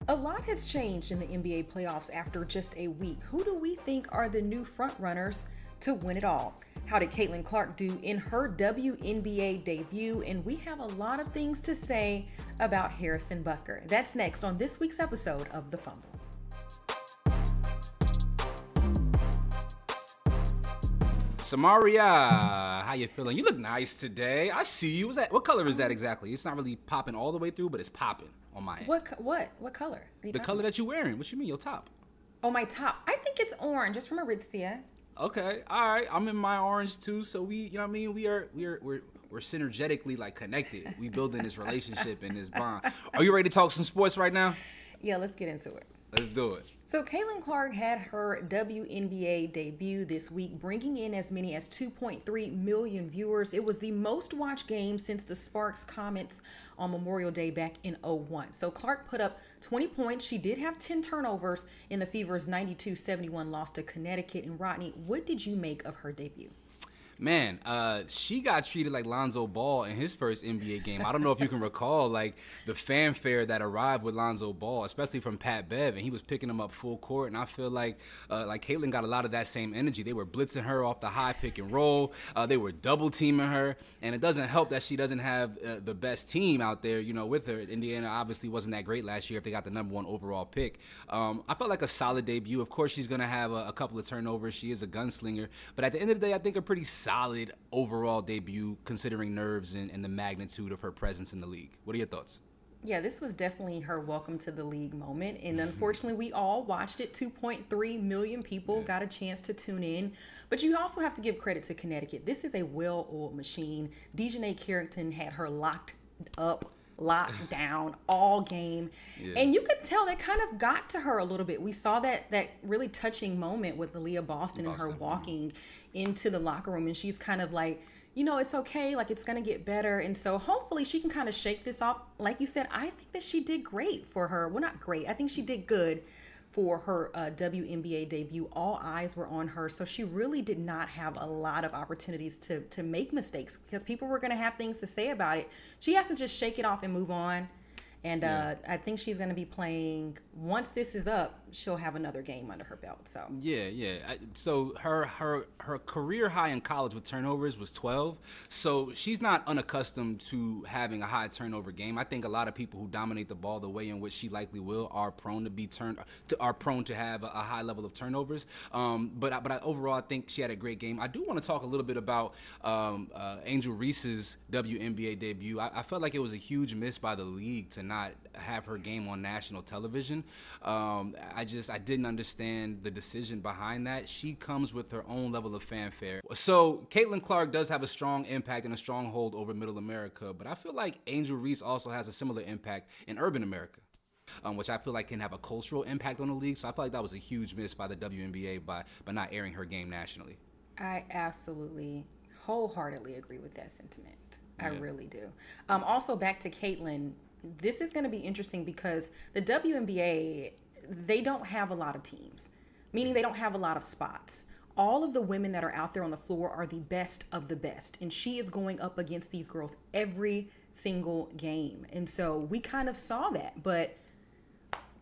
A lot has changed in the NBA playoffs after just a week. Who do we think are the new frontrunners to win it all? How did Caitlin Clark do in her WNBA debut? And we have a lot of things to say about Harrison Butker. That's next on this week's episode of The Fumble. Samaria, how you feeling? You look nice today. I see you. What color is that exactly? It's not really popping all the way through, but it's popping on my end. What color? The color that you're wearing. What you mean, your top? Oh, my top. I think it's orange. Just from Aritzia. Okay, all right. I'm in my orange too. So we, you know what I mean? We're synergetically like connected. We building this relationship and this bond. Are you ready to talk some sports right now? Yeah, let's get into it. Let's do it. So Caitlin Clark had her WNBA debut this week, bringing in as many as 2.3 million viewers. It was the most watched game since the Sparks Comets on Memorial Day back in 2001. So Clark put up 20 points. She did have 10 turnovers in the Fever's 92-71 loss to Connecticut. And Rodney, what did you make of her debut? Man, she got treated like Lonzo Ball in his first NBA game. I don't know if you can recall, like, the fanfare that arrived with Lonzo Ball, especially from Pat Bev, and he was picking him up full court, and I feel like Caitlin got a lot of that same energy. They were blitzing her off the high pick and roll. They were double-teaming her, and it doesn't help that she doesn't have the best team out there, you know, with her. Indiana obviously wasn't that great last year if they got the #1 overall pick. I felt like a solid debut. Of course, she's going to have a couple of turnovers. She is a gunslinger, but at the end of the day, I think a pretty solid overall debut considering nerves and the magnitude of her presence in the league. What are your thoughts? Yeah, this was definitely her welcome to the league moment. And unfortunately, we all watched it. 2.3 million people got a chance to tune in. But you also have to give credit to Connecticut. This is a well-oiled machine. Dejanay Carrington had her locked down all game. Yeah. And you could tell that kind of got to her a little bit. We saw that really touching moment with Aaliyah Boston and her walking into the locker room, and she's kind of like, you know, it's okay, like it's gonna get better. And so hopefully she can kind of shake this off. Like you said, I think that she did great for her. Well, not great. I think she did good for her WNBA debut. All eyes were on her, so she really did not have a lot of opportunities to make mistakes because people were going to have things to say about it. She has to just shake it off and move on. And I think she's going to be playing, once this is up, she'll have another game under her belt. So so her career high in college with turnovers was 12. So she's not unaccustomed to having a high turnover game. I think a lot of people who dominate the ball the way in which she likely will are prone to have a high level of turnovers. But overall, I think she had a great game. I do want to talk a little bit about Angel Reese's WNBA debut. I felt like it was a huge miss by the league to not have her game on national television. I didn't understand the decision behind that. She comes with her own level of fanfare. So Caitlin Clark does have a strong impact and a strong hold over Middle America, but I feel like Angel Reese also has a similar impact in urban America, which I feel like can have a cultural impact on the league. So I feel like that was a huge miss by the WNBA by not airing her game nationally. I absolutely, wholeheartedly agree with that sentiment. I really do. Also, back to Caitlin, this is going to be interesting because the WNBA, they don't have a lot of teams, meaning they don't have a lot of spots. All of the women that are out there on the floor are the best of the best, and she is going up against these girls every single game. And so we kind of saw that, but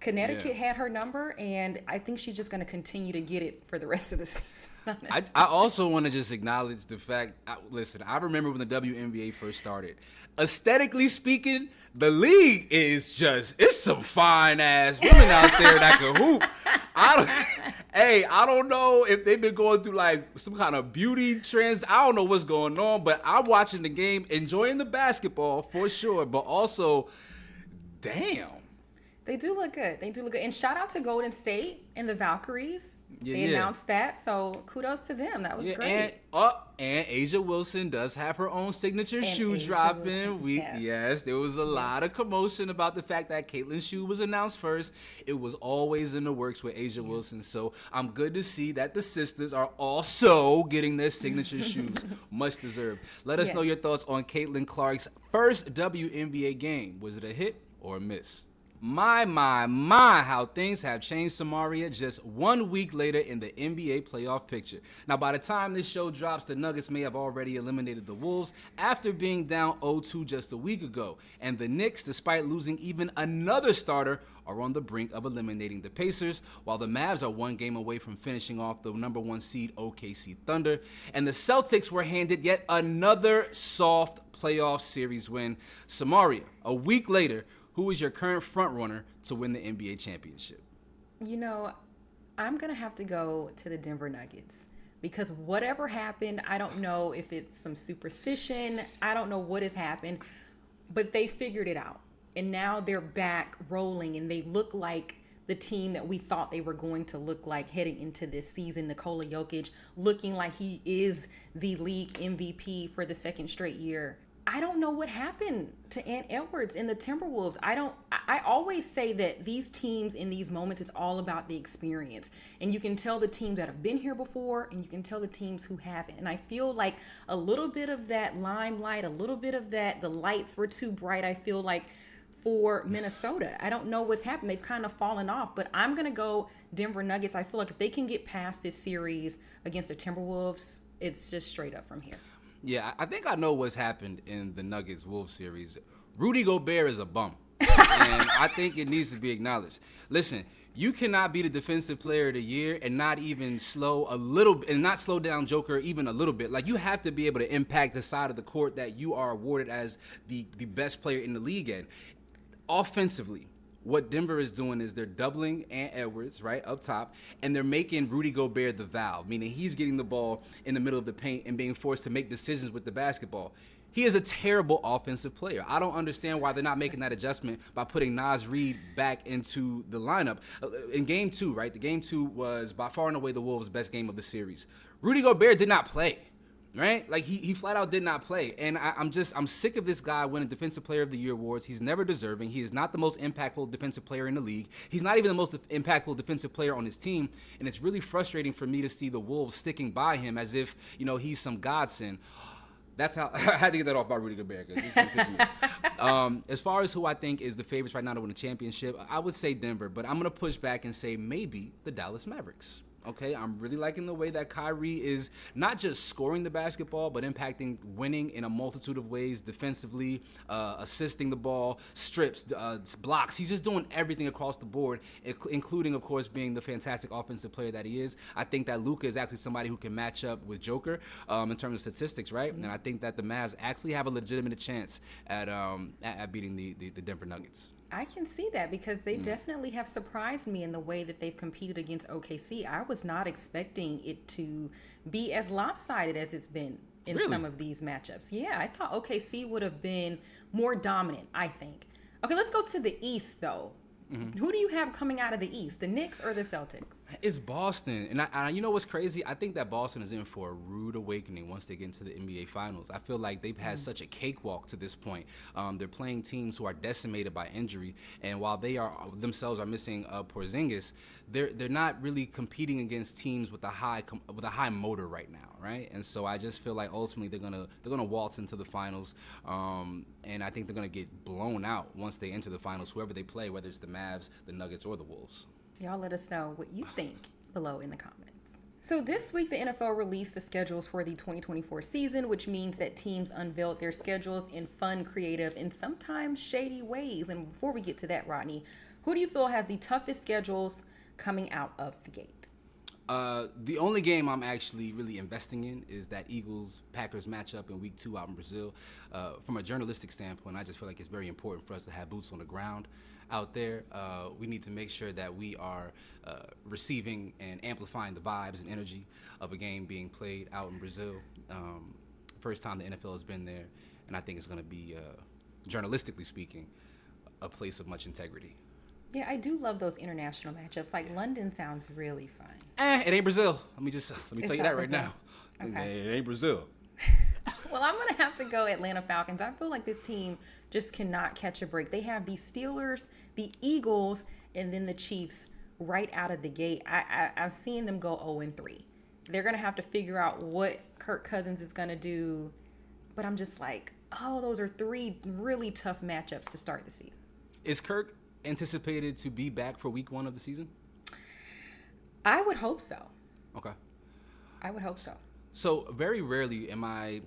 Connecticut had her number, and I think she's just going to continue to get it for the rest of the season. I also want to just acknowledge the fact, listen, I remember when the WNBA first started. Aesthetically speaking, the league is it's some fine ass women out there that can hoop. I don't know if they've been going through like some kind of beauty trends. I don't know what's going on, but I'm watching the game, enjoying the basketball for sure, but also, damn. They do look good. And shout out to Golden State and the Valkyries. They announced that, so kudos to them. That was great. And A'ja Wilson does have her own signature shoe dropping. There was a lot of commotion about the fact that Caitlin's shoe was announced first. It was always in the works with A'ja Wilson, so I'm good to see that the sisters are also getting their signature shoes. Much deserved. Let us know your thoughts on Caitlin Clark's first WNBA game. Was it a hit or a miss? My, how things have changed, Samaria, just 1 week later in the NBA playoff picture. Now, by the time this show drops, the Nuggets may have already eliminated the Wolves after being down 0-2 just a week ago. And the Knicks, despite losing even another starter, are on the brink of eliminating the Pacers, while the Mavs are one game away from finishing off the number 1 seed OKC Thunder. And the Celtics were handed yet another soft playoff series win. Samaria, a week later, who is your current frontrunner to win the NBA championship? You know, I'm going to have to go to the Denver Nuggets because whatever happened, I don't know if it's some superstition. I don't know what has happened, but they figured it out. And now they're back rolling and they look like the team that we thought they were going to look like heading into this season. Nikola Jokic looking like he is the league MVP for the second straight year. I don't know what happened to Ant Edwards and the Timberwolves. I always say that these teams in these moments, it's all about the experience. And you can tell the teams that have been here before and you can tell the teams who haven't. And I feel like a little bit of that limelight, a little bit of that, the lights were too bright, I feel like, for Minnesota. I don't know what's happened. They've kind of fallen off, but I'm going to go Denver Nuggets. I feel like if they can get past this series against the Timberwolves, it's just straight up from here. Yeah, I think I know what's happened in the Nuggets-Wolves series. Rudy Gobert is a bum, and I think it needs to be acknowledged. Listen, you cannot be the defensive player of the year and not even slow a little, and not slow down Joker even a little bit. Like, you have to be able to impact the side of the court that you are awarded as the best player in the league in. Offensively, what Denver is doing is they're doubling Ant Edwards right up top, and they're making Rudy Gobert the valve, meaning he's getting the ball in the middle of the paint and being forced to make decisions with the basketball. He is a terrible offensive player. I don't understand why they're not making that adjustment by putting Naz Reid back into the lineup. In Game 2, right? The Game 2 was by far and away the Wolves' best game of the series. Rudy Gobert did not play. Right? Like, he flat out did not play. And I'm sick of this guy winning Defensive Player of the Year awards. He's never deserving. He is not the most impactful defensive player in the league. He's not even the most impactful defensive player on his team. And it's really frustrating for me to see the Wolves sticking by him as if, you know, he's some godsend. That's how I had to get that off by Rudy Gobert. As far as who I think is the favorites right now to win the championship, I would say Denver, but I'm going to push back and say maybe the Dallas Mavericks. Okay, I'm really liking the way that Kyrie is not just scoring the basketball, but impacting winning in a multitude of ways, defensively, assisting the ball, strips, blocks. He's just doing everything across the board, including, of course, being the fantastic offensive player that he is. I think that Luka is actually somebody who can match up with Joker in terms of statistics, right? Mm-hmm. And I think that the Mavs actually have a legitimate chance at beating the Denver Nuggets. I can see that because they definitely have surprised me in the way that they've competed against OKC. I was not expecting it to be as lopsided as it's been in some of these matchups. Yeah, I thought OKC would have been more dominant, I think. Okay, let's go to the East, though. Mm-hmm. Who do you have coming out of the East, the Knicks or the Celtics? It's Boston. And I you know what's crazy? I think that Boston is in for a rude awakening once they get into the NBA Finals. I feel like they've had such a cakewalk to this point. They're playing teams who are decimated by injury. And while they themselves are missing Porzingis, they're not really competing against teams with a high motor right now, right? And so I just feel like ultimately they're gonna waltz into the finals, and I think they're gonna get blown out once they enter the finals. Whoever they play, whether it's the Mavs, the Nuggets, or the Wolves. Y'all let us know what you think below in the comments. So this week, the NFL released the schedules for the 2024 season, which means that teams unveiled their schedules in fun, creative, and sometimes shady ways. And before we get to that, Rodney, who do you feel has the toughest schedules coming out of the gate? The only game I'm actually really investing in is that Eagles-Packers matchup in Week 2 out in Brazil. From a journalistic standpoint, I just feel like it's very important for us to have boots on the ground out there. We need to make sure that we are receiving and amplifying the vibes and energy of a game being played out in Brazil. First time the NFL has been there, and I think it's going to be, journalistically speaking, a place of much integrity. Yeah, I do love those international matchups. Like, London sounds really fun. It ain't Brazil. Let me tell you that right now. Okay. It ain't Brazil. Well, I'm going to have to go Atlanta Falcons. I feel like this team just cannot catch a break. They have the Steelers, the Eagles, and then the Chiefs right out of the gate. I've seen them go 0-3. They're going to have to figure out what Kirk Cousins is going to do. But I'm just like, those are three really tough matchups to start the season. Is Kirk anticipated to be back for Week 1 of the season? I would hope so. Okay. I would hope so. So very rarely am I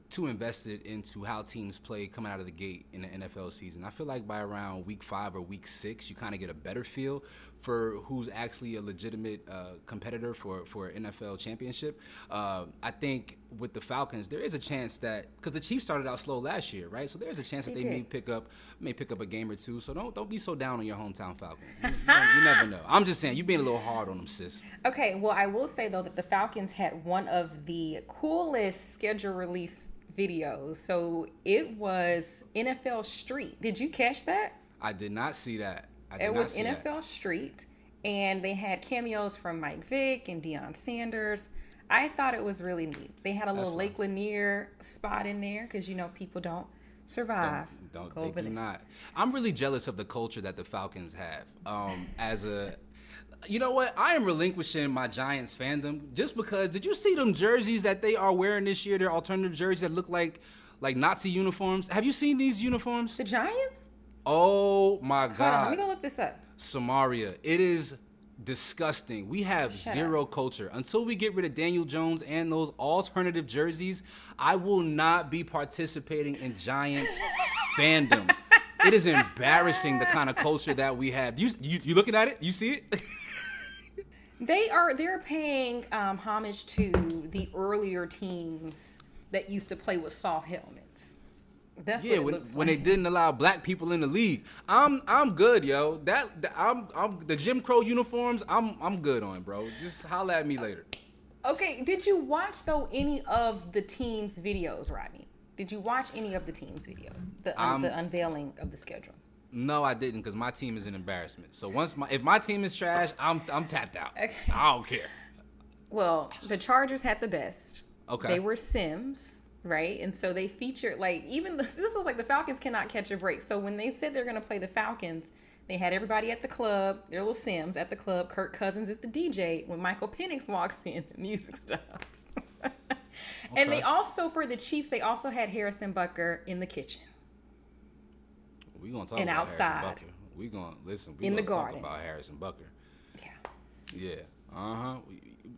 too invested into how teams play coming out of the gate in the NFL season. I feel like by around week 5 or week 6, you kind of get a better feel for who's actually a legitimate competitor for an NFL championship. I think with the Falcons, there is a chance that, because the Chiefs started out slow last year, right? So there's a chance that they may pick up a game or two. So don't be so down on your hometown Falcons. You never know. I'm just saying, you're being a little hard on them, sis. Okay, well, I will say though that the Falcons had one of the coolest schedule release videos. So it was NFL Street. Did you catch that? I did not see that. It was NFL Street, and they had cameos from Mike Vick and Deion Sanders. I thought it was really neat. They had a little Lake Lanier spot in there because, you know, people don't survive. They do not. I'm really jealous of the culture that the Falcons have. You know what? I am relinquishing my Giants fandom just because. Did you see them jerseys that they are wearing this year? Their alternative jerseys that look like Nazi uniforms. Have you seen these uniforms? The Giants? Oh my God! Hold on, let me go look this up. Samaria, it is disgusting. We have zero culture. Until we get rid of Daniel Jones and those alternative jerseys, I will not be participating in Giants fandom. It is embarrassing the kind of culture that we have. You looking at it? You see it? They're paying homage to the earlier teams that used to play with soft helmets. That's what it looks when like. they didn't allow black people in the league. I'm good, yo. I'm the Jim Crow uniforms. I'm good on, bro. Just holla at me later. Okay, did you watch though any of the team's videos, Rodney? Did you watch any of the team's videos? The unveiling of the schedule. No, I didn't, because my team is an embarrassment. So if my team is trash, I'm tapped out. Okay. I don't care. Well, the Chargers had the best. Okay. They were Sims, right? And so they featured this was like the Falcons cannot catch a break. So when they said they're going to play the Falcons, they had everybody at the club, their little Sims at the club. Kirk Cousins is the DJ. When Michael Penix walks in, the music stops. And they also, for the Chiefs, they also had Harrison Butker in the kitchen. We're going to talk and about outside. Harrison Butker. We're going to listen. In the We're going to garden. talk about Harrison Butker. Yeah. Yeah.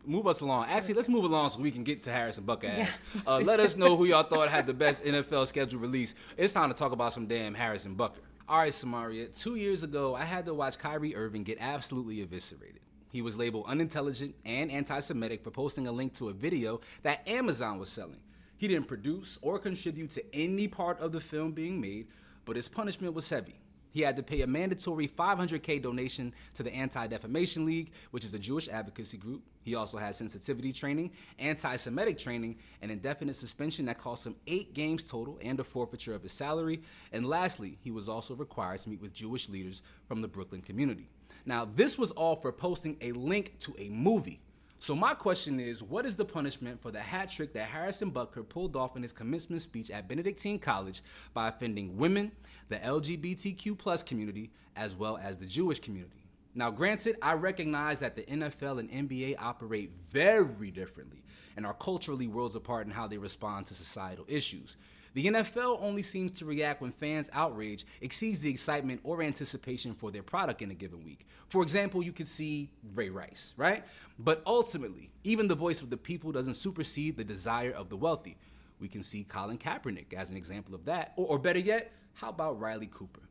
Move us along. Actually, let's move along so we can get to Harrison Butker ass. Yeah, let us know who y'all thought had the best NFL schedule release. It's time to talk about some damn Harrison Butker. All right, Samaria. 2 years ago, I had to watch Kyrie Irving get absolutely eviscerated. He was labeled unintelligent and anti-Semitic for posting a link to a video that Amazon was selling. He didn't produce or contribute to any part of the film being made, but his punishment was heavy. He had to pay a mandatory $500K donation to the Anti-Defamation League, which is a Jewish advocacy group. He also had sensitivity training, anti-Semitic training, an indefinite suspension that cost him 8 games total and a forfeiture of his salary. And lastly, he was also required to meet with Jewish leaders from the Brooklyn community. Now, this was all for posting a link to a movie. So my question is, what is the punishment for the hat trick that Harrison Butker pulled off in his commencement speech at Benedictine College by offending women, the LGBTQ plus community, as well as the Jewish community? Now, granted, I recognize that the NFL and NBA operate very differently and are culturally worlds apart in how they respond to societal issues. The NFL only seems to react when fans' outrage exceeds the excitement or anticipation for their product in a given week. For example, you could see Ray Rice, right? But ultimately, even the voice of the people doesn't supersede the desire of the wealthy. We can see Colin Kaepernick as an example of that. Or better yet, how about Riley Cooper?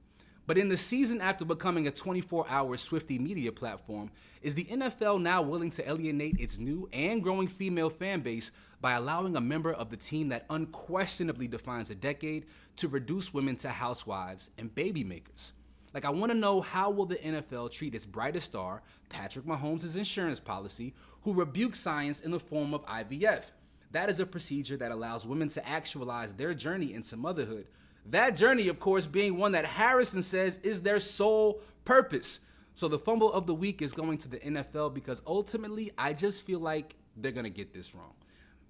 But in the season after becoming a 24-hour Swiftie media platform, is the NFL now willing to alienate its new and growing female fan base by allowing a member of the team that unquestionably defines a decade to reduce women to housewives and baby makers? Like, I want to know, how will the NFL treat its brightest star, Patrick Mahomes' insurance policy, who rebukes science in the form of IVF? That is a procedure that allows women to actualize their journey into motherhood. That journey, of course, being one that Harrison says is their sole purpose. So the fumble of the week is going to the NFL because ultimately, I just feel like they're going to get this wrong.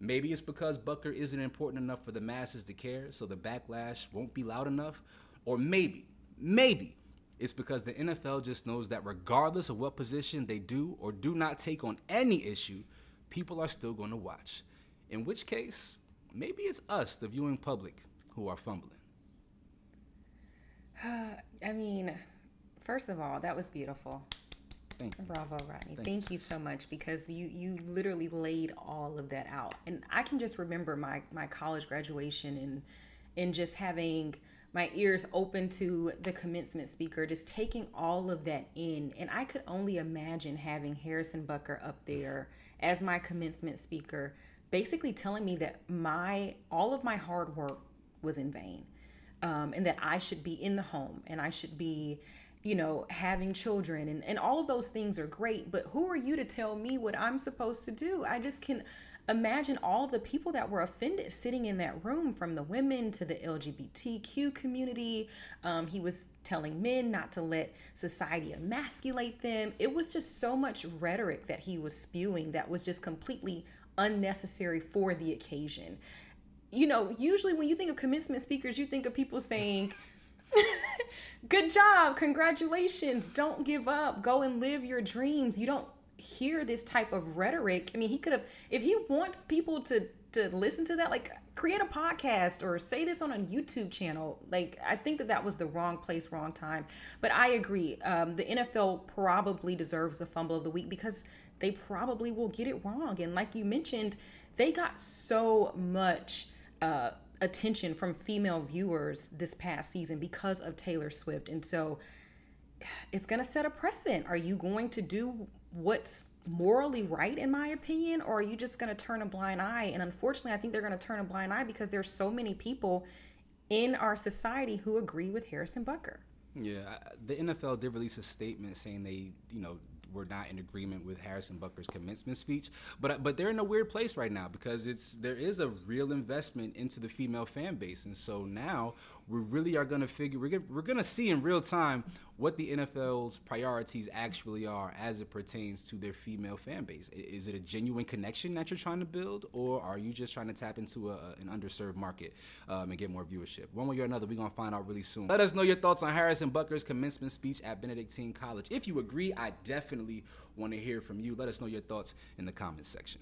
Maybe it's because Butker isn't important enough for the masses to care, so the backlash won't be loud enough. Or maybe it's because the NFL just knows that regardless of what position they do or do not take on any issue, people are still going to watch. In which case, maybe it's us, the viewing public, who are fumbling. I mean, first of all, that was beautiful. Thank you. Bravo, Rodney. Thank you so much, because you literally laid all of that out. And I can just remember my college graduation and just having my ears open to the commencement speaker, just taking all of that in. And I could only imagine having Harrison Butker up there as my commencement speaker, basically telling me that all of my hard work was in vain, and that I should be in the home and I should be, having children, and all of those things are great, but who are you to tell me what I'm supposed to do? I just can imagine all of the people that were offended sitting in that room, from the women to the LGBTQ community. He was telling men not to let society emasculate them. It was just so much rhetoric that he was spewing that was just completely unnecessary for the occasion. Usually when you think of commencement speakers, you think of people saying, good job, congratulations, don't give up, go and live your dreams. You don't hear this type of rhetoric. I mean, he could have, if he wants people to listen to that, like, create a podcast or say this on a YouTube channel. Like, I think that was the wrong place, wrong time. But I agree. The NFL probably deserves the fumble of the week, because they probably will get it wrong. And like you mentioned, they got so much attention from female viewers this past season because of Taylor Swift. And so it's going to set a precedent. Are you going to do what's morally right, in my opinion, or are you just going to turn a blind eye? And unfortunately, I think they're going to turn a blind eye because there's so many people in our society who agree with Harrison Butker. Yeah, the NFL did release a statement saying they, were not in agreement with Harrison Butker's commencement speech, but they're in a weird place right now, because there is a real investment into the female fan base, and so now we really are going to figure, we're going to see in real time what the NFL's priorities actually are as it pertains to their female fan base. Is it a genuine connection that you're trying to build, or are you just trying to tap into an underserved market and get more viewership? One way or another, we're going to find out really soon. Let us know your thoughts on Harrison Butker's commencement speech at Benedictine College. If you agree, I definitely want to hear from you. Let us know your thoughts in the comments section.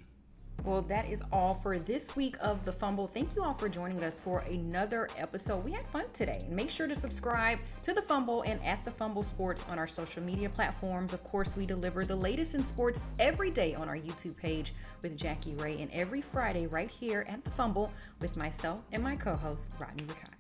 Well, that is all for this week of The Fumble. Thank you all for joining us for another episode. We had fun today. And make sure to subscribe to The Fumble and at The Fumble Sports on our social media platforms. Of course, we deliver the latest in sports every day on our YouTube page with Jackie Ray, and every Friday right here at The Fumble with myself and my co-host, Rodney Rakai.